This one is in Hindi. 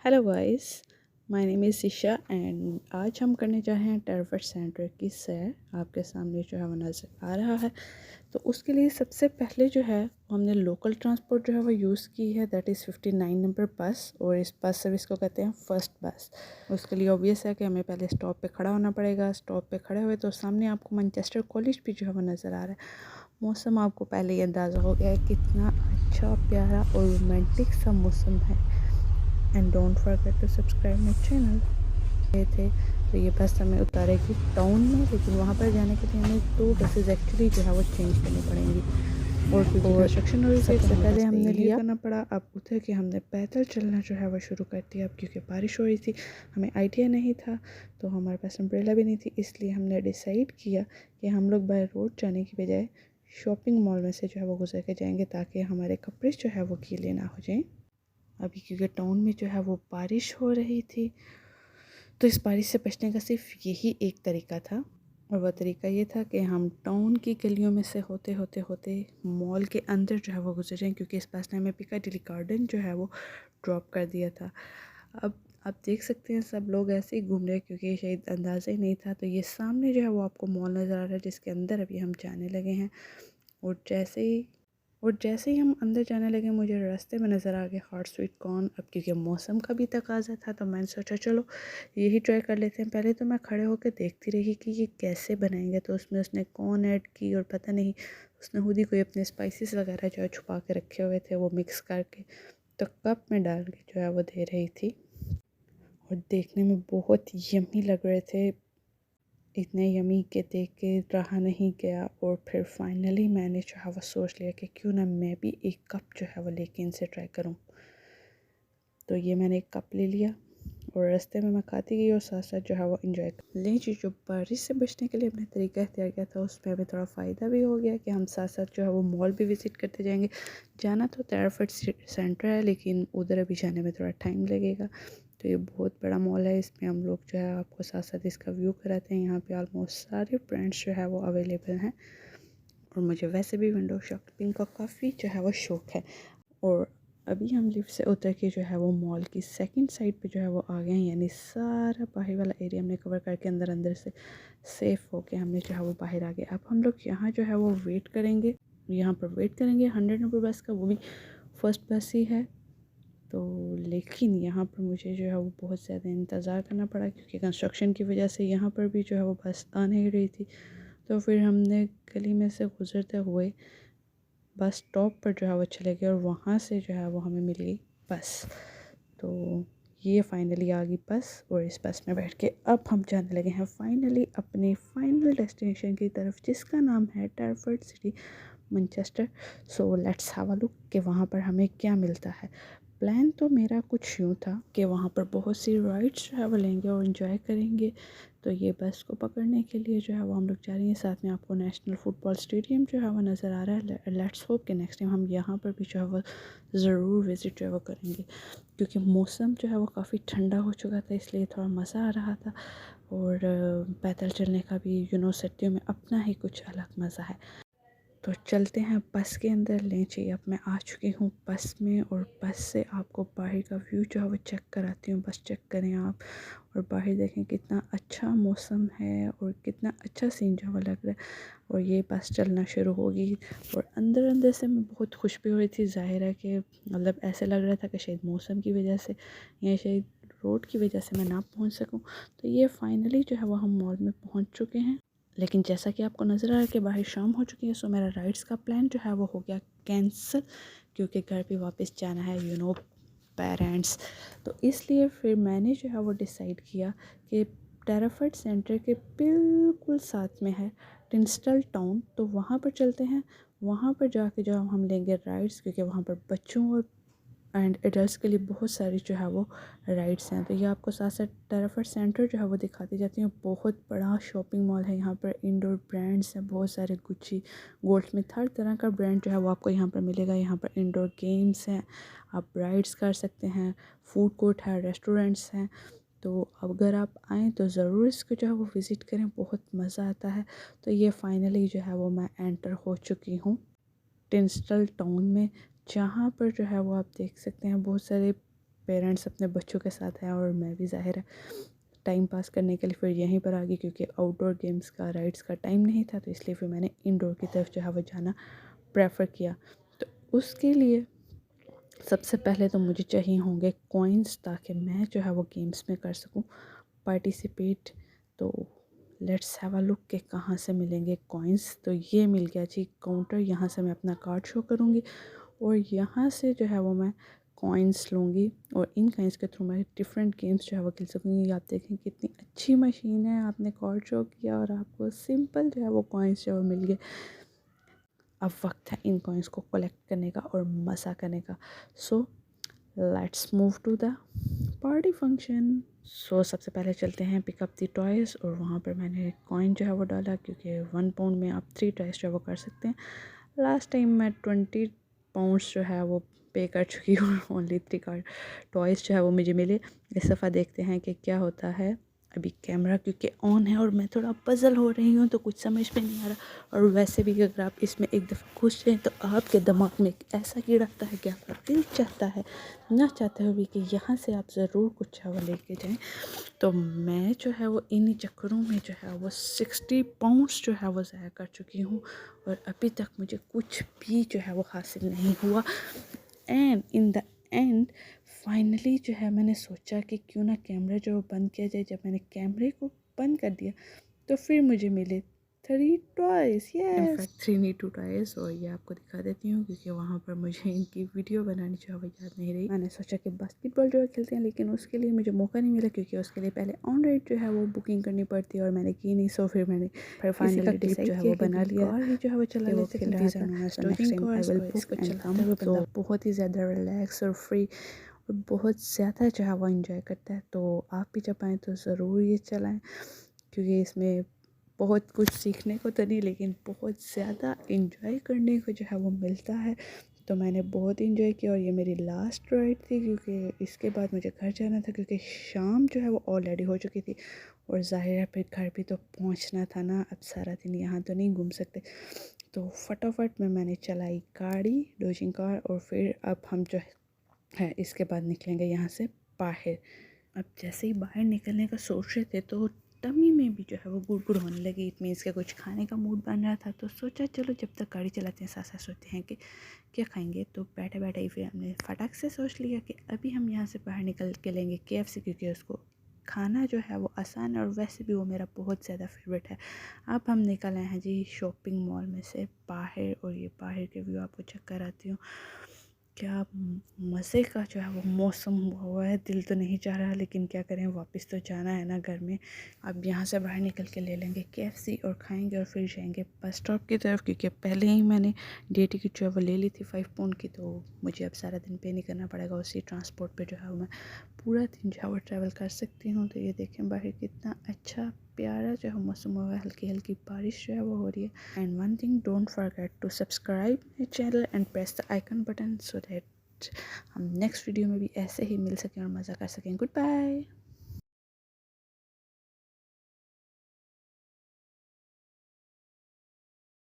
Hello guys, my name is Isha and आज हम करने जा रहे हैं टेरफट सेंटर की सैर। आपके सामने जो है वो नज़र आ रहा है। तो उसके लिए सबसे पहले जो है हमने लोकल ट्रांसपोर्ट जो है वो यूज़ की है, दैट इज़ 59 नंबर बस। और इस बस सर्विस को कहते हैं फर्स्ट बस। उसके लिए ऑब्वियस है कि हमें पहले स्टॉप पे खड़ा होना पड़ेगा। स्टॉप पे खड़े हुए तो सामने आपको मैनचेस्टर कॉलेज भी जो है वो नज़र आ रहा है। मौसम आपको पहले ही अंदाज़ा हो गया है कितना अच्छा, प्यारा और रोमांटिक सा मौसम है। And don't forget to subscribe my channel. गए थे तो ये बस हमें उतारेगी टाउन में, लेकिन वहाँ पर जाने के लिए हमें 2 बसेस एक्चुअली जो है वो चेंज करनी पड़ेंगी। और क्योंकि कंस्ट्रक्शन हो रही थी, सबसे पहले हमने लिया करना पड़ा। अब उधर के हमने पैदल चलना जो है वो शुरू कर दिया। अब क्योंकि बारिश हो रही थी, हमें आइडिया नहीं था, तो हमारे पास अम्ब्रेला भी नहीं थी, इसलिए हमने डिसाइड किया कि हम लोग बाय रोड जाने की बजाय शॉपिंग मॉल में से जो है वो गुजर के जाएंगे, ताकि हमारे कपड़े जो है वो गीले ना हो जाएं। अभी क्योंकि टाउन में जो है वो बारिश हो रही थी, तो इस बारिश से बचने का सिर्फ यही एक तरीका था, और वह तरीका ये था कि हम टाउन की गलियों में से होते होते होते मॉल के अंदर जो है वो गुजर जाएं, क्योंकि इस पास ने हमें पिकाडिली गार्डन जो है वो ड्रॉप कर दिया था। अब आप देख सकते हैं सब लोग ऐसे ही घूम रहे हैं, क्योंकि शायद अंदाज़ा ही नहीं था। तो ये सामने जो है वो आपको मॉल नज़र आ रहा है, जिसके अंदर अभी हम जाने लगे हैं। और जैसे ही हम अंदर जाने लगे, मुझे रास्ते में नज़र आ गया हॉट स्वीट कॉर्न। अब क्योंकि मौसम का भी तकाजा था, तो मैंने सोचा चलो यही ट्राई कर लेते हैं। पहले तो मैं खड़े होकर देखती रही कि ये कैसे बनाएंगे, तो उसमें उसने कॉर्न ऐड की और पता नहीं उसने खुद ही कोई अपने स्पाइसेस वगैरह जो है छुपा के रखे हुए थे, वो मिक्स करके तो कप में डाल के जो है वो दे रही थी। और देखने में बहुत यम्मी लग रहे थे, इतने यमी के देख के रहा नहीं गया। और फिर फाइनली मैंने जो है वो सोच लिया कि क्यों ना मैं भी एक कप जो है वो लेके इनसे ट्राई करूं। तो ये मैंने एक कप ले लिया और रास्ते में मैं खाती गई और साथ साथ जो है वो इंजॉय कर लीजिए। जो बारिश से बचने के लिए अपने तरीका इख्तियार किया था, उसमें हमें थोड़ा फ़ायदा भी हो गया कि हम साथ साथ जो है वो मॉल भी विज़िट करते जाएंगे। जाना तो टेरफट सेंटर है, लेकिन उधर अभी जाने में थोड़ा टाइम लगेगा। तो ये बहुत बड़ा मॉल है, इसमें हम लोग जो है आपको साथ साथ इसका व्यू कराते हैं। यहाँ पे ऑलमोस्ट सारे ब्रांड्स जो है वो अवेलेबल हैं, और मुझे वैसे भी विंडो शॉपिंग का काफ़ी जो है वो शौक़ है। और अभी हम लिफ्ट से उतर के जो है वो मॉल की सेकंड साइड पे जो है वो आ गए हैं, यानी सारा बाहर वाला एरिया हमने कवर करके अंदर अंदर से सेफ़ होके हमने जो है वो बाहर आ गए। अब हम लोग यहाँ जो है वो वेट करेंगे, यहाँ पर वेट करेंगे 100 नंबर बस का, वो भी फर्स्ट बस ही है। तो लेकिन यहाँ पर मुझे जो है वो बहुत ज़्यादा इंतज़ार करना पड़ा, क्योंकि कंस्ट्रक्शन की वजह से यहाँ पर भी जो है वो बस आ नहीं रही थी। तो फिर हमने गली में से गुज़रते हुए बस स्टॉप पर जो है वो चले गए, और वहाँ से जो है वो हमें मिली बस। तो ये फाइनली आ गई बस, और इस बस में बैठ के अब हम जाने लगे हैं फाइनली अपने फाइनल डेस्टिनेशन की तरफ, जिसका नाम है Trafford city Manchester. So let's have a look कि वहाँ पर हमें क्या मिलता है। प्लान तो मेरा कुछ यूँ था कि वहाँ पर बहुत सी राइड्स जो है वो लेंगे और इन्जॉय करेंगे। तो ये बस को पकड़ने के लिए जो है वो हम लोग जा रहे हैं। साथ में आपको नेशनल फुटबॉल स्टेडियम जो है वो नज़र आ रहा है। लेट्स होप कि नेक्स्ट टाइम हम यहाँ पर भी जो है वो ज़रूर विज़िट जो है वो करेंगे, क्योंकि मौसम जो है वो काफ़ी ठंडा हो चुका था, इसलिए थोड़ा मज़ा आ रहा था। और पैदल चलने का भी सर्दियों में अपना ही कुछ अलग मज़ा है। तो चलते हैं बस के अंदर। लें जी, अब मैं आ चुकी हूँ बस में, और बस से आपको बाहर का व्यू जो है वो चेक कराती हूँ। बस चेक करें आप, और बाहर देखें कितना अच्छा मौसम है और कितना अच्छा सीन जो है वो लग रहा है। और ये बस चलना शुरू होगी, और अंदर अंदर से मैं बहुत खुश भी हो रही थी। ज़ाहिर है कि मतलब ऐसे लग रहा था कि शायद मौसम की वजह से या शायद रोड की वजह से मैं ना पहुँच सकूँ। तो ये फाइनली जो है वो हम मॉल में पहुँच चुके हैं। लेकिन जैसा कि आपको नज़र आ रहा है कि बाहर शाम हो चुकी है, सो मेरा राइड्स का प्लान जो है वो हो गया कैंसिल, क्योंकि घर पे वापस जाना है पेरेंट्स। तो इसलिए फिर मैंने जो है वो डिसाइड किया कि टेराफट सेंटर के बिल्कुल साथ में है टिंस्टल टाउन, तो वहाँ पर चलते हैं। वहाँ पर जाके जो हम लेंगे राइड्स, क्योंकि वहाँ पर बच्चों और एंड एडल्ट्स के लिए बहुत सारी जो है वो राइड्स हैं। तो ये आपको साथ साथ टेराफट सेंटर जो है वो दिखाती जाती हूँ। बहुत बड़ा शॉपिंग मॉल है, यहाँ पर इंडोर ब्रांड्स हैं, बहुत सारे गुच्ची, गोल्डस्मिथ, हर तरह का ब्रांड जो है वो आपको यहाँ पर मिलेगा। यहाँ पर इंडोर गेम्स हैं, आप राइड्स कर सकते हैं, फूड कोर्ट है, रेस्टोरेंट्स हैं। तो अगर आप आएँ तो ज़रूर इसको जो है वो विज़िट करें, बहुत मज़ा आता है। तो ये फाइनली जो है वो मैं एंटर हो चुकी हूँ टिंस्टल टाउन में, जहाँ पर जो है वो आप देख सकते हैं बहुत सारे पेरेंट्स अपने बच्चों के साथ हैं और मैं भी ज़ाहिर है टाइम पास करने के लिए फिर यहीं पर आ गई, क्योंकि आउटडोर गेम्स का राइड्स का टाइम नहीं था, तो इसलिए फिर मैंने इंडोर की तरफ जो है वो जाना प्रेफर किया। तो उसके लिए सबसे पहले तो मुझे चाहिए होंगे कॉइन्स, ताकि मैं जो है वो गेम्स में कर सकूं पार्टिसिपेट। तो लेट्स हैव अ लुक कि कहाँ से मिलेंगे कॉइन्स। तो ये मिल गया जी काउंटर, यहाँ से मैं अपना कार्ड शो करूँगी और यहाँ से जो है वो मैं कॉइन्स लूँगी और इन कॉइन्स के थ्रू मैं डिफरेंट गेम्स जो है वो खेल सकूँगी। आप देखें कितनी अच्छी मशीन है, आपने कार्ड शो किया और आपको सिंपल जो है वो कॉइन्स जो है मिल गए। अब वक्त है इन कॉइन्स को कलेक्ट करने का और मज़ा करने का। So let's move to the party function. So सबसे पहले चलते हैं पिकअप दी टॉयज़, और वहाँ पर मैंने कॉइन जो है वो डाला, क्योंकि 1 पाउंड में आप 3 टॉयज़ जो है वो कर सकते हैं। लास्ट टाइम मैं 20 पाउंड्स जो है वो पे कर चुकी हूँ, ओनली 3 का टॉयज़ जो है वो मुझे मिले। इस दफ़ा देखते हैं कि क्या होता है। अभी कैमरा क्योंकि ऑन है और मैं थोड़ा पज़ल हो रही हूँ, तो कुछ समझ में नहीं आ रहा। और वैसे भी अगर आप इसमें एक दफ़ा घुस जाएँ तो आपके दिमाग में एक ऐसा कीड़ा आता है कि आपका दिल चाहता है, ना चाहते हुए कि यहाँ से आप ज़रूर कुछ है वो लेके जाएँ। तो मैं जो है वो इन्हीं चक्करों में जो है वो 60 पाउंड्स जो है वो ज़ाया कर चुकी हूँ और अभी तक मुझे कुछ भी जो है वो हासिल नहीं हुआ। And in the end finally जो है मैंने सोचा कि क्यों ना कैमरा जो बंद किया जाए। जब मैंने कैमरे को बंद कर दिया तो फिर मुझे मिले 3 टॉयज़, इनफैक्ट 3 नहीं 2 टॉयज़। और ये आपको दिखा देती हूँ क्योंकि वहाँ पर मुझे इनकी वीडियो बनानी जो है वो याद नहीं रही। मैंने सोचा कि बास्केटबॉल जो है खेलते हैं, लेकिन उसके लिए मुझे मौका नहीं मिला क्योंकि उसके लिए पहले ऑन राइड जो है वो बुकिंग करनी पड़ती है और मैंने की नहीं। सो फिर मैंने फाइनली डिसाइड जो है वो बना लिया और ही जो है वो चला लेते खेल रहा था। तो बहुत ही ज़्यादा रिलैक्स और फ्री और बहुत ज़्यादा जो है वो इंजॉय करता है। तो आप भी जब आएँ तो ज़रूर ये चलाएँ, क्योंकि इसमें बहुत कुछ सीखने को तो नहीं, लेकिन बहुत ज़्यादा इंजॉय करने को जो है वो मिलता है। तो मैंने बहुत इंजॉय किया और ये मेरी लास्ट राइड थी, क्योंकि इसके बाद मुझे घर जाना था, क्योंकि शाम जो है वो ऑलरेडी हो चुकी थी और ज़ाहिर है फिर घर भी तो पहुंचना था ना। अब सारा दिन यहाँ तो नहीं घूम सकते, तो फटाफट में मैंने चलाई गाड़ी, डोजिंग कार। और फिर अब हम जो है इसके बाद निकलेंगे यहाँ से बाहर। अब जैसे ही बाहर निकलने का सोच रहे थे तो टमी में भी जो है वो गुड़गुड़ होने लगी। इट मीन्स के कुछ खाने का मूड बन रहा था, तो सोचा चलो जब तक गाड़ी चलाते हैं साथ साथ सोचते हैं कि क्या खाएंगे। तो बैठे बैठे ही फिर हमने फटाक से सोच लिया कि अभी हम यहाँ से बाहर निकल के लेंगे KFC, क्योंकि उसको खाना जो है वो आसान है और वैसे भी वो मेरा बहुत ज़्यादा फेवरेट है। अब हम निकल आए हैं जी शॉपिंग मॉल में से बाहर, और ये बाहर के व्यू आपको चेक कराती हूँ। क्या मज़े का जो है वो मौसम हुआ है। दिल तो नहीं चाह रहा, लेकिन क्या करें, वापस तो जाना है ना घर में। अब यहाँ से बाहर निकल के ले लेंगे KFC और खाएंगे और फिर जाएंगे बस स्टॉप की तरफ, क्योंकि पहले ही मैंने डे टिकट जो है वो ले ली थी 5 पाउंड की। तो मुझे अब सारा दिन पे नहीं करना पड़ेगा, उसी ट्रांसपोर्ट पे जो है वो मैं पूरा दिन जो है वो ट्रैवल कर सकती हूँ। तो ये देखें बाहर कितना अच्छा प्यारा जो है मौसम हुआ है, हल्की हल्की बारिश जो है वो हो रही है। And one thing, don't forget to subscribe my channel and press the icon button, so that हम नेक्स्ट वीडियो में भी ऐसे ही मिल सकें और मज़ा कर सकें। Good bye.